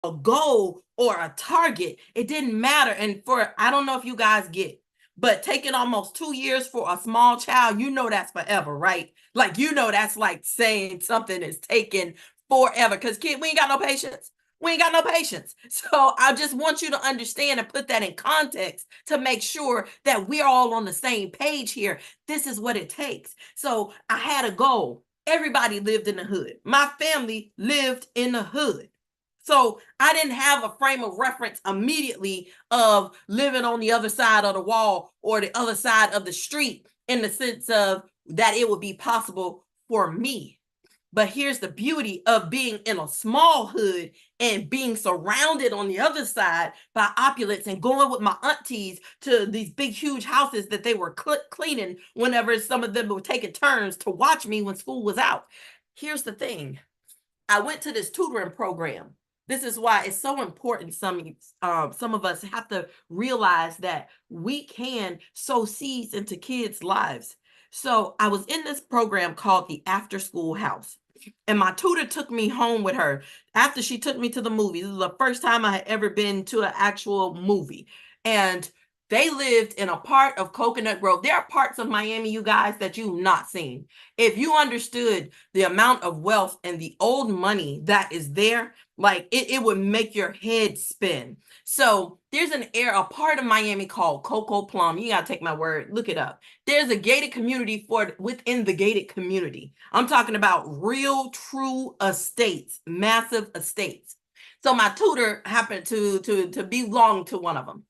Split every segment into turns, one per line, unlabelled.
a goal or a target. It didn't matter. And for, I don't know if you guys get, but taking almost 2 years for a small child, you know that's forever, right? Like, you know, that's like saying something is taking forever, because kid, we ain't got no patience. We ain't got no patience. So I just want you to understand and put that in context to make sure that we're all on the same page here. This is what it takes. So I had a goal. Everybody lived in the hood. My family lived in the hood. So I didn't have a frame of reference immediately of living on the other side of the wall or the other side of the street, in the sense of that it would be possible for me. But here's the beauty of being in a small hood and being surrounded on the other side by opulence, and going with my aunties to these big, huge houses that they were cleaning whenever some of them were taking turns to watch me when school was out. Here's the thing. I went to this tutoring program. This is why it's so important. Some of us have to realize that we can sow seeds into kids' lives. So I was in this program called the After School House, and my tutor took me home with her after she took me to the movies. This was the first time I had ever been to an actual movie, and they lived in a part of Coconut Grove. There are parts of Miami, you guys, that you've not seen. If you understood the amount of wealth and the old money that is there, like it would make your head spin. So there's a part of Miami called Coco Plum. You gotta take my word, look it up. There's a gated community within the gated community. I'm talking about real, true estates, massive estates. So my tutor happened to belong to one of them.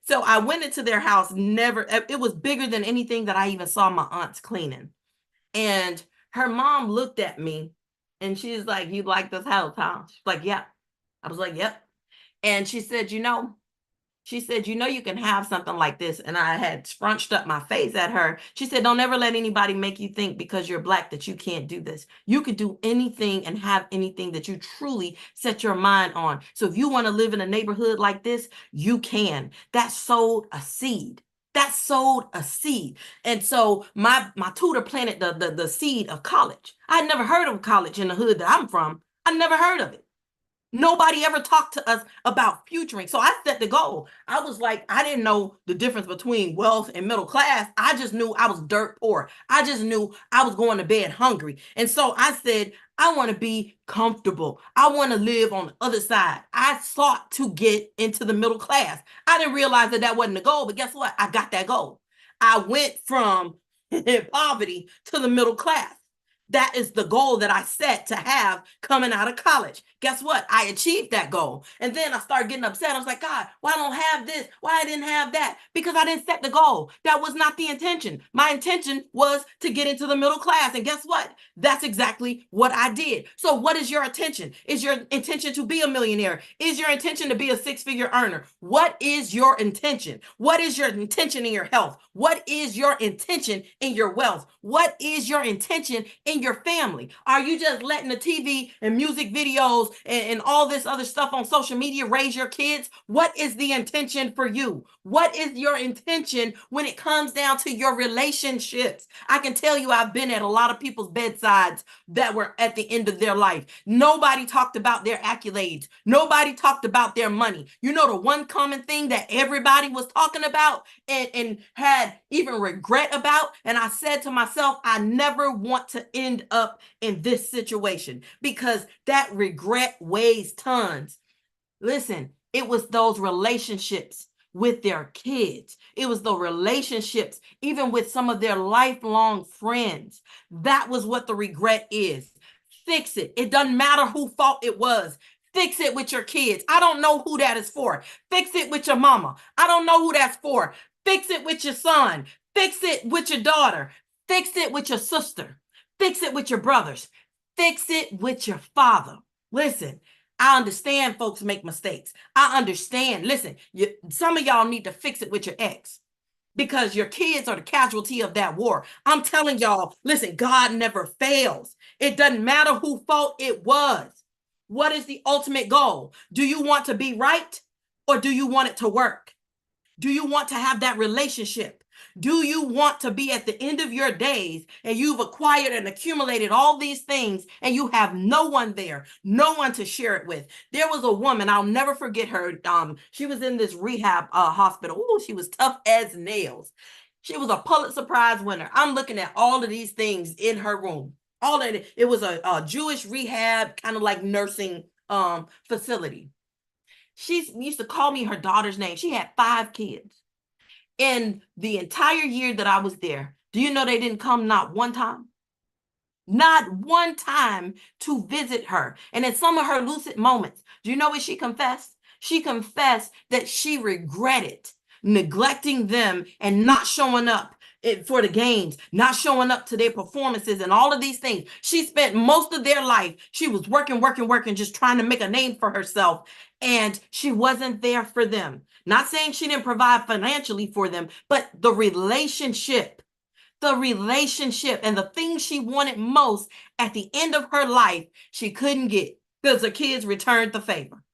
So I went into their house. Never, it was bigger than anything that I even saw my aunts cleaning. And her mom looked at me and she's like, "You like this house, huh?" She's like, "Yeah." I was like, "Yep." And she said, you can have something like this. And I had scrunched up my face at her. She said, "Don't ever let anybody make you think because you're Black that you can't do this. You can do anything and have anything that you truly set your mind on. So if you want to live in a neighborhood like this, you can." That sowed a seed. That sowed a seed. And so my tutor planted the seed of college. I'd never heard of college in the hood that I'm from. I never heard of it. Nobody ever talked to us about futuring. So I set the goal. I was like, I didn't know the difference between wealth and middle class. I just knew I was dirt poor. I just knew I was going to bed hungry. And so I said, I want to be comfortable. I want to live on the other side. I sought to get into the middle class. I didn't realize that wasn't the goal, but guess what? I got that goal. I went from poverty to the middle class. That is the goal that I set to have coming out of college. Guess what? I achieved that goal. And then I started getting upset. I was like, "God, why I don't have this? Why I didn't have that?" Because I didn't set the goal. That was not the intention. My intention was to get into the middle class. And guess what? That's exactly what I did. So what is your intention? Is your intention to be a millionaire? Is your intention to be a six-figure earner? What is your intention? What is your intention in your health? What is your intention in your wealth? What is your intention in your family? Are you just letting the TV and music videos and all this other stuff on social media raise your kids? What is the intention for you? What is your intention when it comes down to your relationships? I can tell you, I've been at a lot of people's bedsides that were at the end of their life. Nobody talked about their accolades. Nobody talked about their money. You know, the one common thing that everybody was talking about and had even regret about. And I said to myself, I never want to end up in this situation, because that regret weighs tons. Listen, it was those relationships with their kids. It was the relationships, even with some of their lifelong friends. That was what the regret is. Fix it. It doesn't matter who fault it was. Fix it with your kids. I don't know who that is for. Fix it with your mama. I don't know who that's for. Fix it with your son. Fix it with your daughter. Fix it with your sister. Fix it with your brothers. Fix it with your father. Listen, I understand folks make mistakes. I understand. Listen, some of y'all need to fix it with your ex, because your kids are the casualty of that war. I'm telling y'all, listen, God never fails. It doesn't matter who fault it was. What is the ultimate goal? Do you want to be right, or do you want it to work? Do you want to have that relationship? Do you want to be at the end of your days and you've acquired and accumulated all these things and you have no one there, no one to share it with? There was a woman, I'll never forget her. She was in this rehab hospital. Ooh, she was tough as nails. She was a Pulitzer Prize winner. I'm looking at all of these things in her room. All of it. It was a Jewish rehab, kind of like nursing facility. She used to call me her daughter's name. She had 5 kids. In the entire year that I was there, do you know they didn't come not one time? Not one time to visit her. And in some of her lucid moments, do you know what she confessed? She confessed that she regretted neglecting them and not showing up for the games, not showing up to their performances and all of these things. She spent most of their life, she was working, just trying to make a name for herself. And she wasn't there for them. Not saying she didn't provide financially for them, but the relationship and the thing she wanted most at the end of her life, she couldn't get because her kids returned the favor.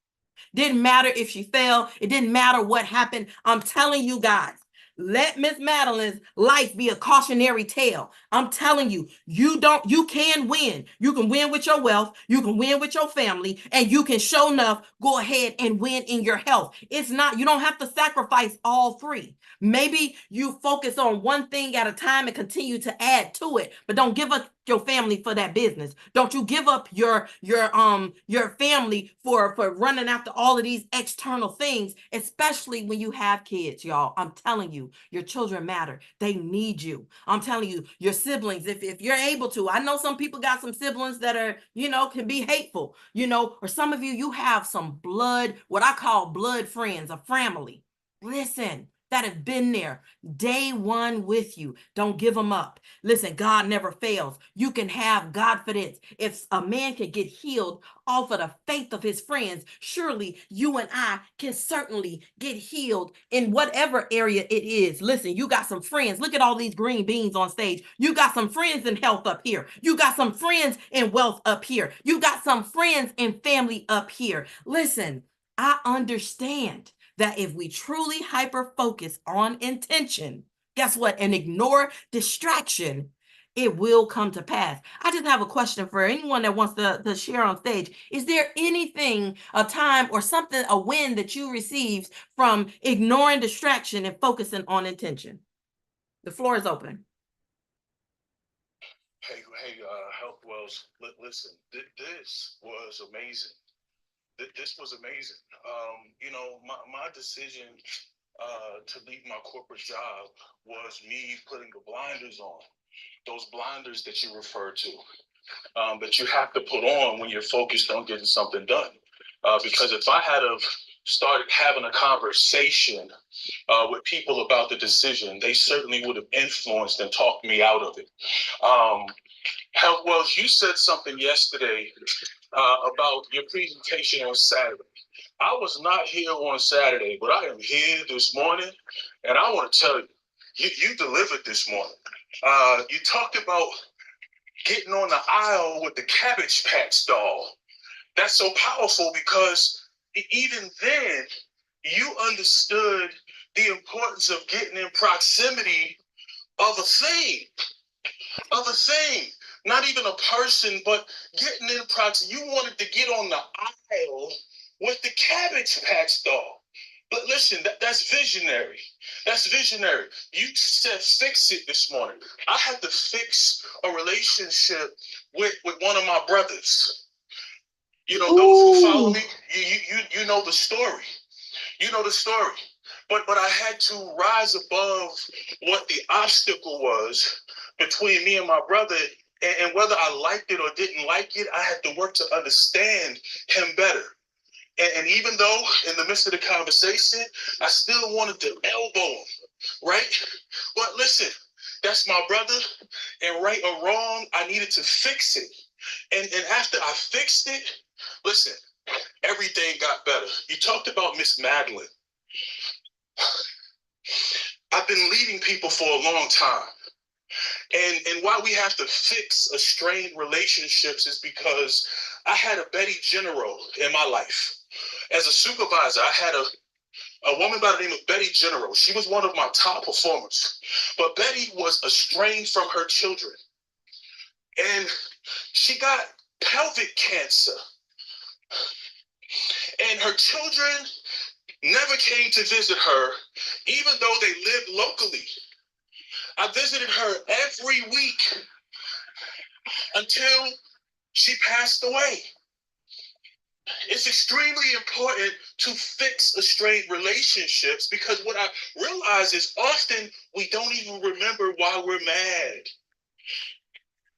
Didn't matter if she fell. It didn't matter what happened. I'm telling you guys, let Miss Madeline's life be a cautionary tale. I'm telling you, you can win. You can win with your wealth. You can win with your family, and you can show enough go ahead and win in your health. It's not, you don't have to sacrifice all 3. Maybe you focus on one thing at a time and continue to add to it, but don't give up your family for that business. Don't you give up your family for running after all of these external things, especially when you have kids, y'all. I'm telling you, your children matter. They need you. I'm telling you, your siblings, if you're able to. I know some people got some siblings that are, can be hateful, or some of you have some blood, what I call blood friends, a family. Listen, that have been there day one with you. Don't give them up. Listen, God never fails. You can have confidence. If a man can get healed off of the faith of his friends, surely you and I can certainly get healed in whatever area it is. Listen, you got some friends. Look at all these green beans on stage. You got some friends in health up here. You got some friends in wealth up here. You got some friends in family up here. Listen, I understand that if we truly hyper focus on intention, guess what? And ignore distraction, it will come to pass. I just have a question for anyone that wants to share on stage. Is there anything, a time or something, a win that you received from ignoring distraction and focusing on intention? The floor is open.
Hey, Health Wells, listen, this was amazing. This was amazing. My decision to leave my corporate job was me putting the blinders on. Those blinders that you referred to, that you have to put on when you're focused on getting something done. Because if I had have started having a conversation with people about the decision, they certainly would have influenced and talked me out of it. Health Wells, you said something yesterday about your presentation on Saturday. I was not here on Saturday, but I am here this morning, and I want to tell you, you delivered this morning. You talked about getting on the aisle with the Cabbage Patch doll. That's so powerful because even then, you understood the importance of getting in proximity of a thing. Not even a person, but getting in proximity. You wanted to get on the aisle with the Cabbage Patch doll. But listen, that's visionary. That's visionary. You said fix it this morning. I had to fix a relationship with one of my brothers. Those who follow me, you know the story. You know the story. But I had to rise above what the obstacle was between me and my brother, and whether I liked it or didn't like it, I had to work to understand him better. And even though in the midst of the conversation, I still wanted to elbow him, right? But listen, that's my brother, and right or wrong, I needed to fix it. And after I fixed it, listen, everything got better. You talked about Miss Madeline. I've been leading people for a long time. And why we have to fix a strained relationships is because I had a Betty General in my life. As a supervisor, I had a woman by the name of Betty General. She was one of my top performers. But Betty was estranged from her children. And she got pelvic cancer. And her children never came to visit her, even though they lived locally. I visited her every week until she passed away. It's extremely important to fix strained relationships, because what I realize is often we don't even remember why we're mad.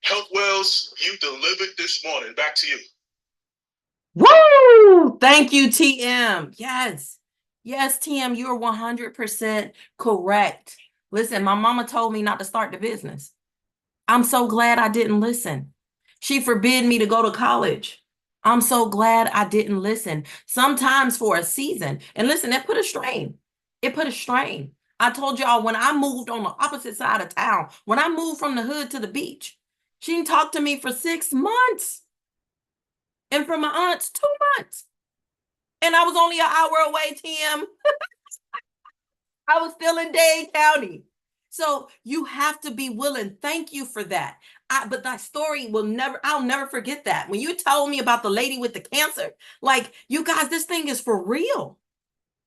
Health Wells, you delivered this morning. Back to you.
Woo! Thank you, TM. Yes. Yes, TM, you're 100% correct. Listen, my mama told me not to start the business. I'm so glad I didn't listen. She forbid me to go to college. I'm so glad I didn't listen. Sometimes for a season. And listen, that put a strain. It put a strain. I told y'all when I moved on the opposite side of town, when I moved from the hood to the beach, she didn't talk to me for 6 months. And from my aunts, 2 months. And I was only an hour away, Tim. I was still in Dade County. So you have to be willing. Thank you for that. But that story I'll never forget that. When you told me about the lady with the cancer, like, you guys, this thing is for real.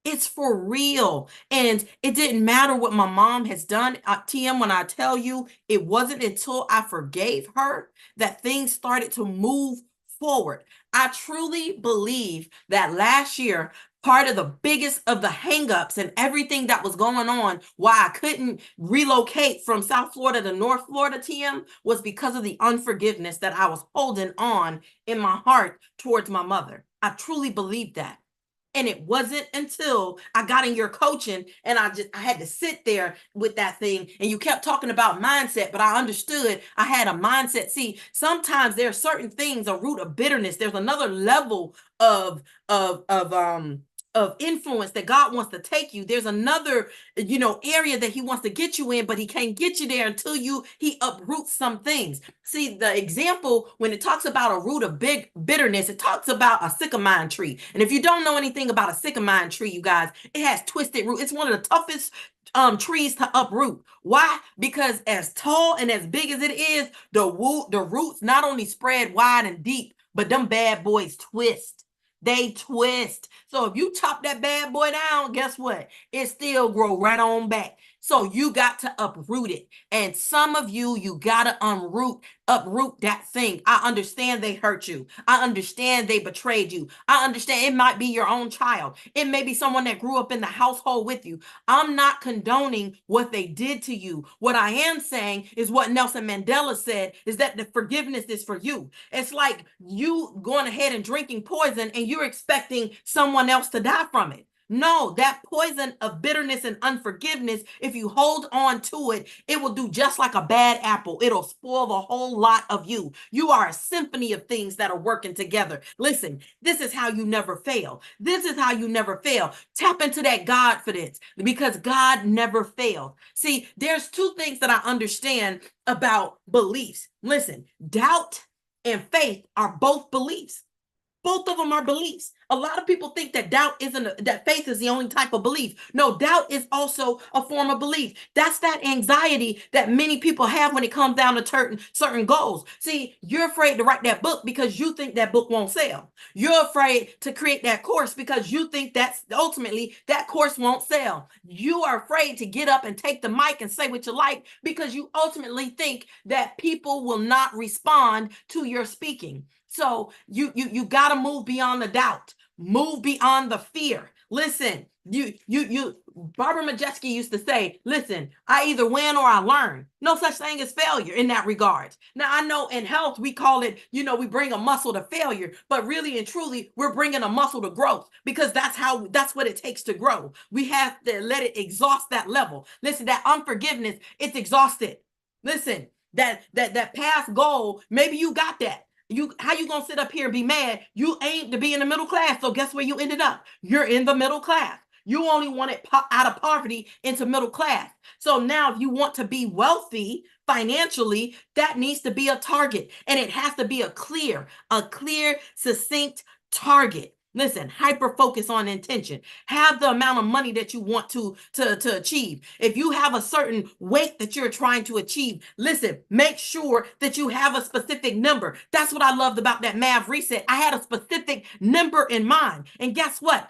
It's for real. And it didn't matter what my mom has done. TM, when I tell you, it wasn't until I forgave her that things started to move forward. I truly believe that last year, part of the biggest of the hangups and everything that was going on, why I couldn't relocate from South Florida to North Florida, TM, was because of the unforgiveness that I was holding on in my heart towards my mother. I truly believe that. And it wasn't until I got in your coaching and I had to sit there with that thing. And you kept talking about mindset, but I understood I had a mindset. See, sometimes there are certain things, a root of bitterness. There's another level of influence that God wants to take you. There's another, area that he wants to get you in, but he can't get you there until he uproots some things. See, the example, when it talks about a root of bitterness, it talks about a sycamore tree. And if you don't know anything about a sycamore tree, you guys, it has twisted root. It's one of the toughest trees to uproot. Why? Because as tall and as big as it is, the roots not only spread wide and deep, but them bad boys twist. They twist. So if you chop that bad boy down, guess what? It still grow right on back. So you got to uproot it. And some of you got to uproot that thing. I understand they hurt you. I understand they betrayed you. I understand it might be your own child. It may be someone that grew up in the household with you. I'm not condoning what they did to you. What I am saying is what Nelson Mandela said, is that the forgiveness is for you. It's like you going ahead and drinking poison and you're expecting someone else to die from it. No, that poison of bitterness and unforgiveness, if you hold on to it, it will do just like a bad apple. It'll spoil the whole lot of you. You are a symphony of things that are working together. Listen, this is how you never fail. This is how you never fail. Tap into that Godfidence, because God never failed. See, there's two things that I understand about beliefs. Listen, doubt and faith are both beliefs. Both of them are beliefs. A lot of people think that that faith is the only type of belief. No, doubt is also a form of belief. That's that anxiety that many people have when it comes down to certain goals. See, you're afraid to write that book because you think that book won't sell. You're afraid to create that course because you think that's ultimately that course won't sell. You are afraid to get up and take the mic and say what you like because you ultimately think that people will not respond to your speaking. So you got to move beyond the doubt, move beyond the fear. Listen, Barbara Majeski used to say, listen, I either win or I learn. No such thing as failure in that regard. Now, I know in health, we call it, we bring a muscle to failure, but really and truly, we're bringing a muscle to growth, because that's what it takes to grow. We have to let it exhaust that level. Listen, that unforgiveness, it's exhausted. Listen, that past goal, maybe you got that. How you gonna sit up here and be mad? You aimed to be in the middle class, so guess where you ended up? You're in the middle class. You only wanted out of poverty into middle class. So now if you want to be wealthy financially, that needs to be a target, and it has to be a clear, succinct target. Listen, hyper focus on intention. Have the amount of money that you want to achieve. If you have a certain weight that you're trying to achieve, listen, make sure that you have a specific number. That's what I loved about that MAV reset. I had a specific number in mind. And guess what?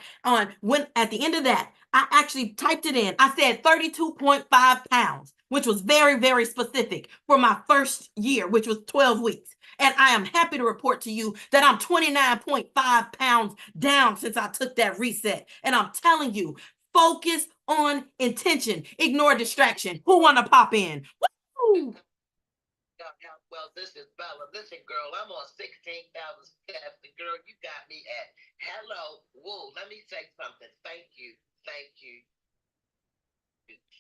When at the end of that, I actually typed it in. I said 32.5 pounds, which was very, very specific for my first year, which was 12 weeks. And I am happy to report to you that I'm 29.5 pounds down since I took that reset. And I'm telling you, focus on intention. Ignore distraction. Who want to pop in? Woo!
Well, this is Bella. Listen, girl, I'm on 16,000 steps. And girl, you got me at hello. Whoa, let me say something. Thank you. Thank you.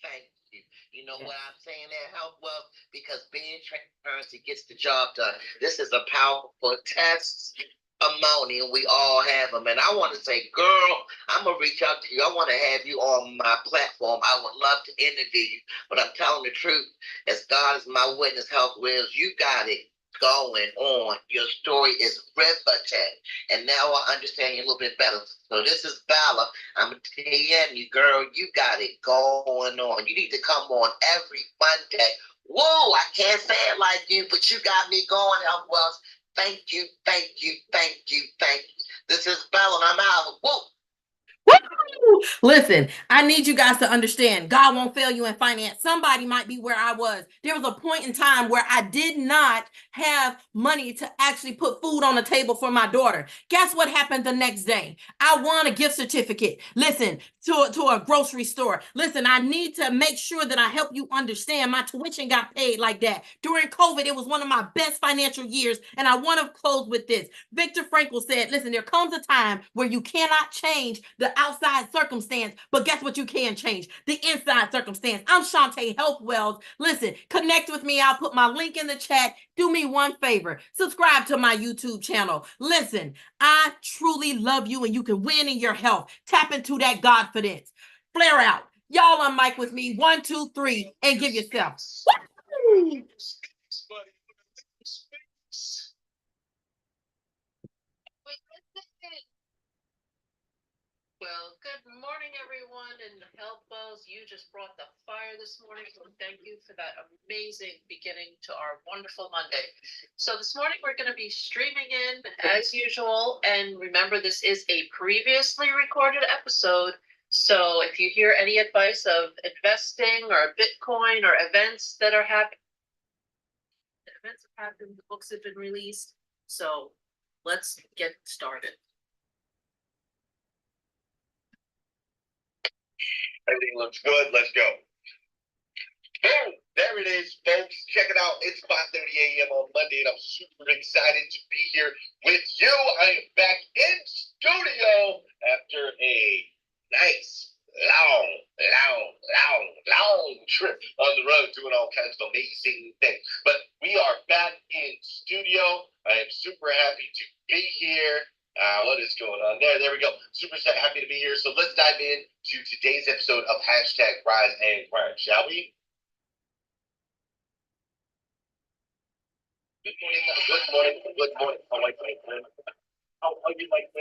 Thank you. You know what I'm saying there, Health Wealth? Because being transparency gets the job done. This is a powerful testimony, and we all have them. And I want to say, girl, I'm going to reach out to you. I want to have you on my platform. I would love to interview you. But I'm telling the truth, as God is my witness, Health Wells, you got it going on. Your story is riveting. And now I understand you a little bit better. So this is Bella. I'm telling you, girl, you got it going on. You need to come on every Monday. Whoa, I can't say it like you, but you got me going, Health Wells. Thank you, thank you, thank you, thank you. This is Bella, and I'm out. Whoa.
Woo! Listen, I need you guys to understand God won't fail you in finance. Somebody might be where I was. There was a point in time where I did not have money to actually put food on the table for my daughter. Guess what happened the next day? I won a gift certificate. Listen, to a grocery store. Listen, I need to make sure that I help you understand my tuition got paid like that. During COVID, it was one of my best financial years, and I want to close with this. Viktor Frankl said, listen, there comes a time where you cannot change the outside circumstance, but guess what you can change? The inside circumstance. I'm Shawnte Wells. Listen, connect with me. I'll put my link in the chat. Do me one favor. Subscribe to my YouTube channel. Listen, I truly love you, and you can win in your health. Tap into that Godfidence. Flare out. Y'all on mic with me. 1, 2, 3, and give yourself. Woo!
Well, good morning, everyone, and Health Wells, you just brought the fire this morning, so thank you for that amazing beginning to our wonderful Monday. So this morning we're going to be streaming in as usual, and remember this is a previously recorded episode, so if you hear any advice of investing or Bitcoin or events that are happening, the events have happened, the books have been released, so let's get started.
Everything looks good. Let's go. Boom! There it is, folks. Check it out. It's 5:30 a.m. on Monday, and I'm super excited to be here with you. I am back in studio after a nice, long trip on the road doing all kinds of amazing things. But we are back in studio. I am super happy to be here. What is going on there? There we go. Super happy to be here. So let's dive in to today's episode of #Rise and Grind, shall we? Good morning. Good morning. Good morning. How are you, my friend? How are you, my friend?